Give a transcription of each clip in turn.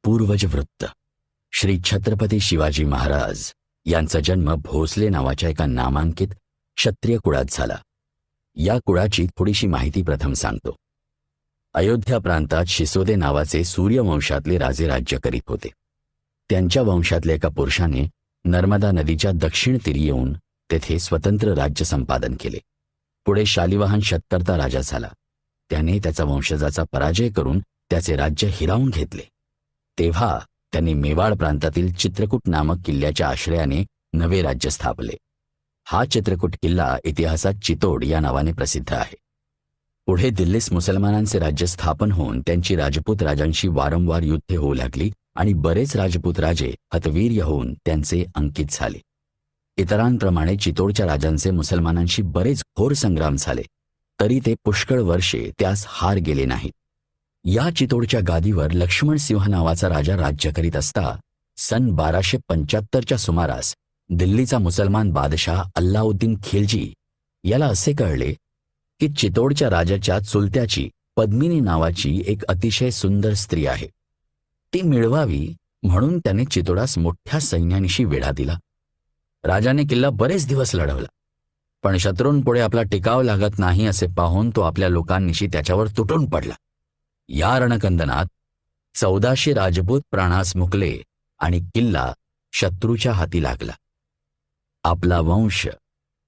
पूर्वज वृत्त. श्री छत्रपती शिवाजी महाराज यांचा जन्म भोसले नावाच्या एका नामांकित क्षत्रिय कुळात झाला. या कुळाची थोडीशी माहिती प्रथम सांगतो. अयोध्या प्रांतात शिसोदे नावाचे सूर्यवंशातले राजे राज्य करीत होते. त्यांच्या वंशातल्या एका पुरुषाने नर्मदा नदीच्या दक्षिण तीरी येऊन तेथे स्वतंत्र राज्य संपादन केले. पुढे शालिवाहन शतकर्ता राजा झाला. त्याने त्याचा वंशजाचा पराजय करून त्याचे राज्य हिरावून घेतले. तेव्हा त्यांनी मेवाड प्रांतातील चित्रकूट नामक किल्ल्याच्या आश्रयाने नवे राज्य स्थापले. हा चित्रकूट किल्ला इतिहासात चितोड या नावाने प्रसिद्ध आहे. पुढे दिल्लीस मुसलमानांचे राज्य स्थापन होऊन त्यांची राजपूत राजांशी वारंवार युद्धे होऊ लागली आणि बरेच राजपूत राजे हतवीर्य होऊन त्यांचे अंकित झाले. इतरांप्रमाणे चितोडच्या राजांचे मुसलमानांशी बरेच घोर संग्राम झाले, तरी ते पुष्कळ वर्षे त्यास हार गेले नाहीत. या चितोडच्या गादीवर लक्ष्मणसिंह नावाचा राजा राज्य करीत असता सन 1275च्या सुमारास दिल्लीचा मुसलमान बादशाह अल्लाउद्दीन खिलजी याला असे कळले की चितोडच्या राजाच्या चुलत्याची पद्मिनी नावाची एक अतिशय सुंदर स्त्री आहे. ती मिळवावी म्हणून त्याने चितोडास मोठ्या सैन्यानिशी वेढा दिला. राजाने किल्ला बरेच दिवस लढवला, पण शत्रूंपुढे आपला टिकाव लागत नाही असे पाहून तो आपल्या लोकांनिशी त्याच्यावर तुटून पडला. या रणकंदनात 1400 राजपूत प्राणास मुकले आणि किल्ला शत्रूच्या हाती लागला. आपला वंश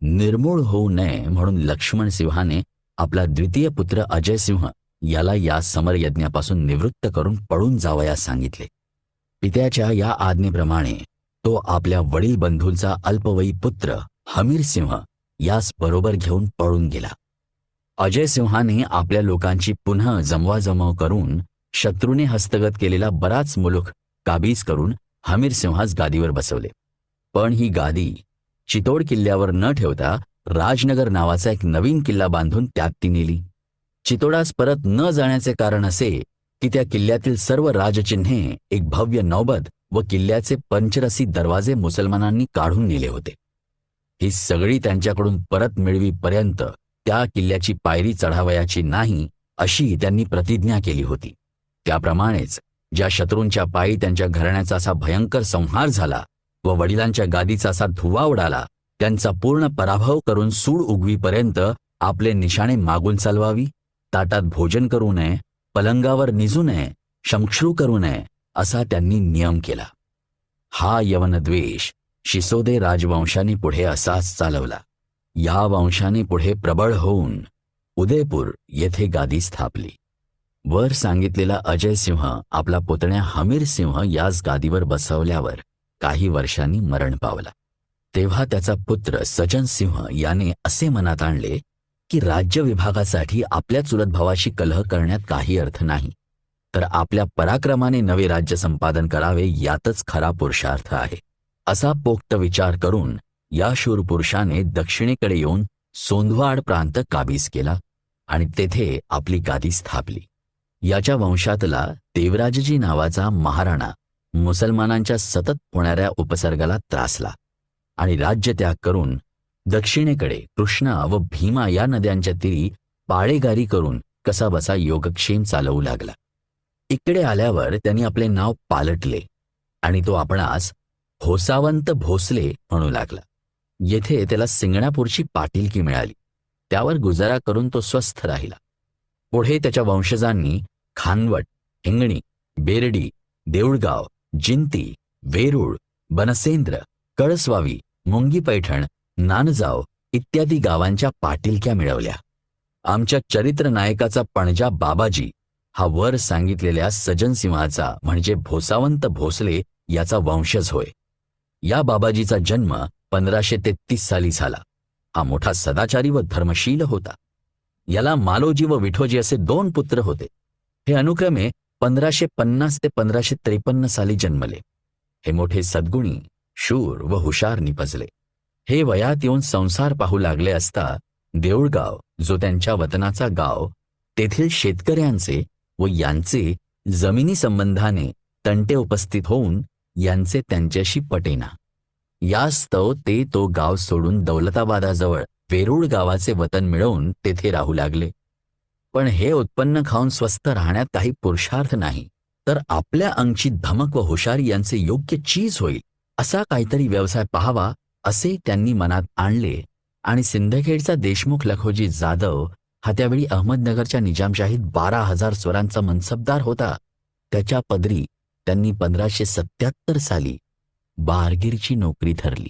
निर्मूळ होऊ नये म्हणून लक्ष्मणसिंहाने आपला द्वितीय पुत्र अजयसिंह याला या समरयज्ञापासून निवृत्त करून पळून जावयास सांगितले. पित्याच्या या आज्ञेप्रमाणे तो आपल्या वडील बंधूंचा अल्पवयी पुत्र हमीरसिंह यास बरोबर घेऊन पळून गेला. अजयसिंहाने आपल्या लोकांची पुन्हा जमवाजमव करून शत्रूने हस्तगत केलेला बराच मुलूख काबीज करून हमीरसिंहास गादीवर बसवले. पण ही गादी चितोड किल्ल्यावर न ठेवता राजनगर नावाचा एक नवीन किल्ला बांधून त्यात ती नेली. चितोडास परत न जाण्याचे कारण असे की त्या किल्ल्यातील सर्व राजचिन्हे, एक भव्य नौबत व किल्ल्याचे पंचरसी दरवाजे मुसलमानांनी काढून नेले होते. ही सगळी त्यांच्याकडून परत मिळवीपर्यंत त्या किल्ल्याची पायरी चढावयाची नाही अशी त्यांनी प्रतिज्ञा केली होती. त्याप्रमाणेच ज्या शत्रूंच्या पायी त्यांच्या घराण्याचा असा भयंकर संहार झाला व वडिलांच्या गादीचा असा धुव्वा उडाला, त्यांचा पूर्ण पराभव करून सूड उगवीपर्यंत आपले निशाणे मागून चालवावी, ताटात भोजन करू नये, पलंगावर निजू नये, शमश्रू करू नये असा त्यांनी नियम केला. हा यवनद्वेष शिसोदे राजवंशाने पुढे असाच चालवला. या वंशाने पुढे प्रबळ होऊन उदयपूर येथे गादी स्थापली. वर सांगितलेला अजयसिंह आपला पुतण्या हमीरसिंह याच गादीवर बसवल्यावर काही वर्षांनी मरण पावला. तेव्हा त्याचा पुत्र सजनसिंह याने असे मनात आणले की राज्य विभागासाठी आपल्या चुलत भावाशी कलह करण्यात काही अर्थ नाही, तर आपल्या पराक्रमाने नवे राज्य संपादन करावे यातच खरा पुरुषार्थ आहे. असा पोक्त विचार करून या शूर पुरुषाने दक्षिणेकडे येऊन सोंधवाड प्रांत काबीज केला आणि तेथे आपली गादी स्थापली. याच्या वंशातला देवराजजी नावाचा महाराणा मुसलमानांच्या सतत होणाऱ्या उपसर्गाला त्रासला आणि राज्यत्याग करून दक्षिणेकडे कृष्णा व भीमा या नद्यांच्या तीरी पाळेगारी करून कसाबसा योगक्षेम चालवू लागला. इकडे आल्यावर त्यांनी आपले नाव पालटले आणि तो आपणास होसावंत भोसले म्हणू लागला. येथे त्याला सिंगणापूरची पाटीलकी मिळाली. त्यावर गुजारा करून तो स्वस्थ राहिला. पुढे त्याच्या वंशजांनी खानवट, हिंगणी, बेरडी, देऊळगाव, जिंती, वेरूळ, बनसेंद्र, कळसवावी, मुंगी पैठण, नानजाव इत्यादी गावांच्या पाटीलक्या मिळवल्या. आमच्या चरित्र नायकाचा पणजा बाबाजी हा वर सांगितलेल्या सजनसिंहाचा म्हणजे भोसावंत भोसले याचा वंशज होय. या बाबाजीचा जन्म 1533 साली झाला. हा मोठा सदाचारी व धर्मशील होता. याला मालोजी व विठोजी असे 2 पुत्र होते. हे अनुक्रमे 1550 ते 1553 साली जन्मले. हे मोठे सद्गुणी, शूर व हुशार निपजले. हे वयात येऊन संसार पाहू लागले असता देऊळगाव जो त्यांच्या वतनाचा गाव, तेथील शेतकऱ्यांचे व यांचे जमिनी संबंधाने तंटे उपस्थित होऊन यांचे त्यांच्याशी पटेना. यास्तव ते तो गाव सोडून दौलताबादाजवळ वेरूळ गावाचे वतन मिळवून तेथे राहू लागले. पण हे उत्पन्न खाऊन स्वस्थ राहण्यात काही पुरुषार्थ नाही. तर आपल्या अंगची धमक व हुशारी यांचे योग्य चीज होईल असा काहीतरी व्यवसाय पाहावा असे त्यांनी मनात आणले आणि सिंदखेडचा देशमुख लखोजी जाधव हा त्यावेळी अहमदनगरच्या निजामशाहीत 12,000 स्वरांचा मनसबदार होता. त्याच्या पदरी त्यांनी 1577 साली बारगीरची नोकरी धरली.